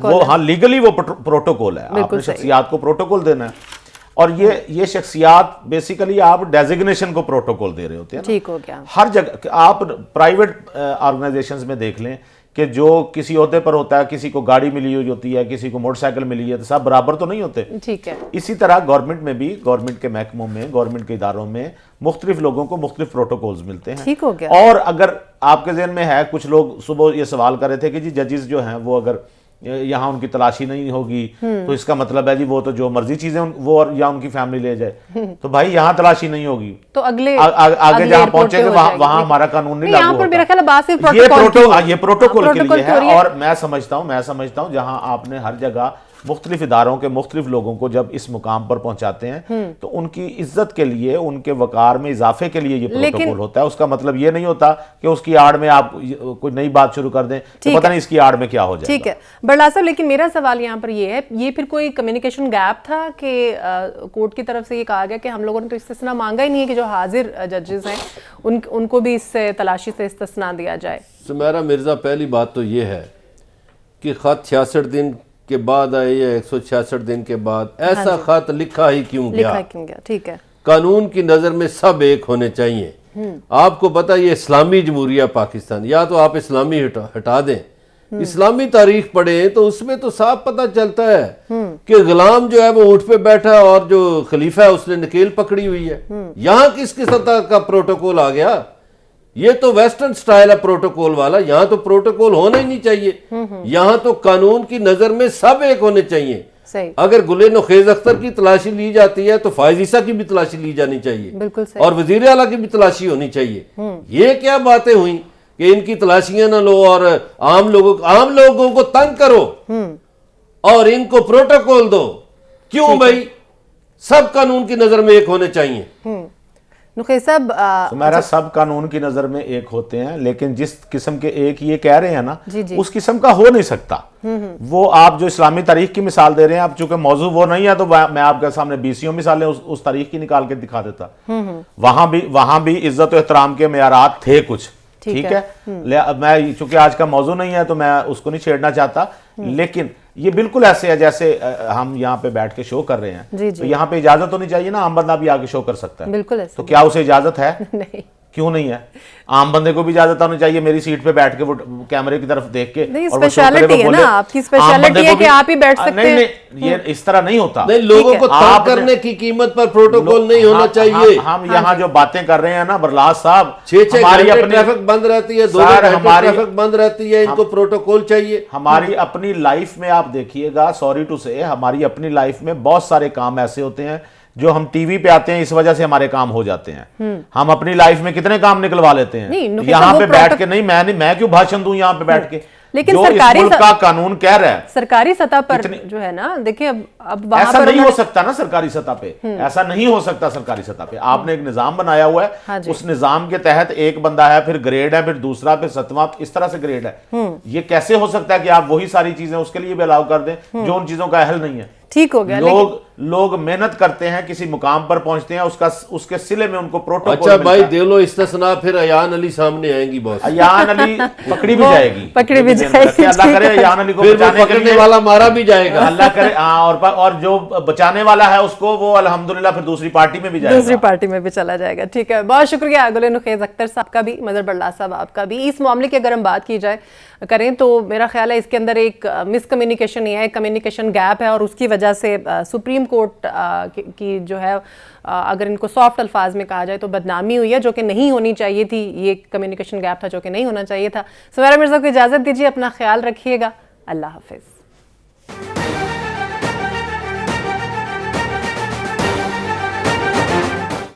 وہ ہاں لیگلی وہ پروٹوکول ہے. آپ نے شخصیات کو پروٹوکول دینا ہے, اور یہ شخصیات بیسیکلی آپ ڈیزگنیشن کو پروٹوکول دے رہے ہوتے ہیں. ٹھیک ہو گیا. ہر جگہ آپ پرائیویٹ آرگنائزیشنز میں دیکھ لیں کہ جو کسی عہدے پر ہوتا ہے, کسی کو گاڑی ملی ہوئی ہوتی ہے, کسی کو موٹر سائیکل ملی ہے, تو سب برابر تو نہیں ہوتے. ٹھیک ہے. اسی طرح گورنمنٹ میں بھی, گورنمنٹ کے محکموں میں, گورنمنٹ کے اداروں میں مختلف لوگوں کو مختلف پروٹوکولز ملتے ہیں. ٹھیک ہو گیا. اور اگر آپ کے ذہن میں ہے, کچھ لوگ صبح یہ سوال کر رہے تھے کہ جی ججز جو ہیں وہ اگر یہاں ان کی تلاشی نہیں ہوگی تو اس کا مطلب ہے جی وہ تو جو مرضی چیزیں وہ یا ان کی فیملی لے جائے. تو بھائی یہاں تلاشی نہیں ہوگی تو آگے جہاں پہنچے گے وہاں ہمارا قانون نہیں لاگو ہوتا. یہ پروٹوکول کے لیے ہے. اور میں سمجھتا ہوں جہاں آپ نے ہر جگہ مختلف اداروں کے مختلف لوگوں کو جب اس مقام پر پہنچاتے ہیں تو ان کی عزت کے لیے, ان کے وقار میں اضافے کے لیے یہ پروٹوکول ہوتا ہے. اس کا مطلب یہ نہیں ہوتا کہ اس کی آڑ میں آپ کوئی نئی بات شروع کر دیں تو پتہ نہیں اس کی آڑ میں کیا ہو جائے. ٹھیک ہے برلا صاحب, لیکن میرا سوال یہاں پر یہ ہے, یہ پھر کوئی کمیونیکیشن گیپ تھا کہ کورٹ کی طرف سے یہ کہا گیا کہ ہم لوگوں نے تو استثناء مانگا ہی نہیں ہے کہ جو حاضر ججز ہیں ان کو بھی اس سے تلاشی سے استثناء دیا جائے. سمیرا مرزا, پہلی بات تو یہ ہے کہ خط 66 دن کے بعد آئے یا 166 دن کے بعد, ایسا خط لکھا ہی کیوں گیا. ٹھیک ہے. قانون کی نظر میں سب ایک ہونے چاہیے. آپ کو پتا یہ اسلامی جمہوریہ پاکستان، یا تو آپ اسلامی ہٹا دیں، اسلامی تاریخ پڑھیں تو اس میں تو صاف پتہ چلتا ہے کہ غلام جو ہے وہ اونٹ پہ بیٹھا اور جو خلیفہ ہے اس نے نکیل پکڑی ہوئی ہے۔ یہاں کس قسم کا پروٹوکول آ گیا؟ یہ تو ویسٹرن سٹائل ہے پروٹوکول والا، یہاں تو پروٹوکول ہونا ہی نہیں چاہیے، یہاں تو قانون کی نظر میں سب ایک ہونے چاہیے۔ اگر گلین و خیز اختر کی تلاشی لی جاتی ہے تو فائز عیسیٰ کی بھی تلاشی لی جانی چاہیے، بالکل صحیح، اور وزیر اعلیٰ کی بھی تلاشی ہونی چاہیے۔ یہ کیا باتیں ہوئیں کہ ان کی تلاشیاں نہ لو اور عام لوگوں کو تنگ کرو اور ان کو پروٹوکول دو؟ کیوں بھائی؟ سب قانون کی نظر میں ایک ہونے چاہیے۔ نقیب صاحب سمیرا، سب قانون کی نظر میں ایک ہوتے ہیں، لیکن جس قسم کے ایک یہ کہہ رہے ہیں نا، اس قسم کا ہو نہیں سکتا۔ وہ آپ جو اسلامی تاریخ کی مثال دے رہے ہیں، اب چونکہ موضوع وہ نہیں ہے تو میں آپ کے سامنے 20 مثالیں اس تاریخ کی نکال کے دکھا دیتا۔ وہاں بھی عزت و احترام کے معیارات تھے کچھ، ٹھیک ہے۔ میں چونکہ آج کا موضوع نہیں ہے تو میں اس کو نہیں چھیڑنا چاہتا، لیکن یہ بالکل ایسے ہے جیسے ہم یہاں پہ بیٹھ کے شو کر رہے ہیں، تو یہاں پہ اجازت ہونی چاہیے نا، عام بندہ بھی آگے شو کر سکتا ہے، بالکل ایسے، تو کیا اسے اجازت ہے؟ نہیں، کیوں نہیں ہے؟ عام بندے کو بھی اجازت ہونی چاہیے میری سیٹ پہ بیٹھ کے وہ کیمرے کی طرف دیکھ کے، نہیں، اور وہ شو کرے، اسپیشلٹی وہ ہے بولے۔ نا، آپ کی اسپیشلٹی ہے کہ آپ ہی بیٹھ سکتے ہیں۔ نہیں، یہ اس طرح نہیں ہوتا۔ نہیں، لوگوں کو تنگ کرنے کی قیمت پر پروٹوکول نہیں ہونا چاہیے۔ ہم یہاں جو باتیں کر رہے ہیں نا برلاس صاحب، 6 ہماری گھنٹے اپنی ٹریفک بند رہتی ہے، 2 گھنٹے ٹریفک بند رہتی ہے، ان کو پروٹوکول چاہیے۔ ہماری اپنی لائف میں آپ دیکھیے گا، سوری ٹو سے، ہماری اپنی لائف میں بہت سارے کام ایسے ہوتے ہیں جو ہم ٹی وی پہ آتے ہیں، اس وجہ سے ہمارے کام ہو جاتے ہیں۔ ہم اپنی لائف میں کتنے کام نکلوا لیتے ہیں یہاں پہ بیٹھ کے۔ نہیں، میں کیوں بھاشن دوں یہاں پہ بیٹھ کے؟ لیکن جو اس ملک کا قانون کہہ رہا ہے، سرکاری سطح پر جو ہے نا، دیکھیں اب وہاں ایسا پر نہیں ہو سکتا نا سرکاری سطح پہ، ایسا نہیں ہو سکتا سرکاری سطح پہ۔ آپ نے ایک نظام بنایا ہوا ہے، اس نظام کے تحت ایک بندہ ہے، پھر گریڈ ہے، پھر دوسرا، پھر 7واں، اس طرح سے گریڈ ہے۔ یہ کیسے ہو سکتا ہے کہ آپ وہی ساری چیزیں اس کے لیے بھی الاؤ کر دیں جو ان چیزوں کا اہل نہیں ہے؟ ٹھیک ہو گیا، لوگ محنت کرتے ہیں، کسی مقام پر پہنچتے ہیں، اس کے صلے میں ان کو پروٹوکول اچھا بھائی، دے لو استثناء، پھر ایان علی سامنے آئیں گی بہت، ایان علی پکڑی بھی جائے گی، پکڑی بھی جائے گی، اللہ کرے ایان علی کو پھر وہ بچانے کے پکڑنے لیے، والا مارا بھی جائے گا، اللہ کرے، اور جو بچانے والا ہے اس کو وہ الحمدللہ پھر دوسری پارٹی میں بھی جائے گا، دوسری پارٹی میں بھی چلا جائے گا۔ ٹھیک ہے، بہت شکریہ گلین و خیز اختر صاحب کا بھی، مظہر برلاس صاحب آپ کا بھی۔ اس معاملے کی اگر ہم بات کی جائے کریں تو میرا خیال ہے اس کے اندر ایک مس کمیونیکیشن ہے، کمیونیکیشن گیپ ہے، اور اس کی وجہ سے سپریم کورٹ کی جو ہے اگر ان کو سافٹ الفاظ میں کہا جائے تو بدنامی ہوئی ہے، جو کہ نہیں ہونی چاہیے تھی۔ یہ کمیونیکیشن گیپ تھا جو کہ نہیں ہونا چاہیے تھا۔ سمیرا مرزا کو اجازت دیجیے، اپنا خیال رکھیے گا، اللہ حافظ۔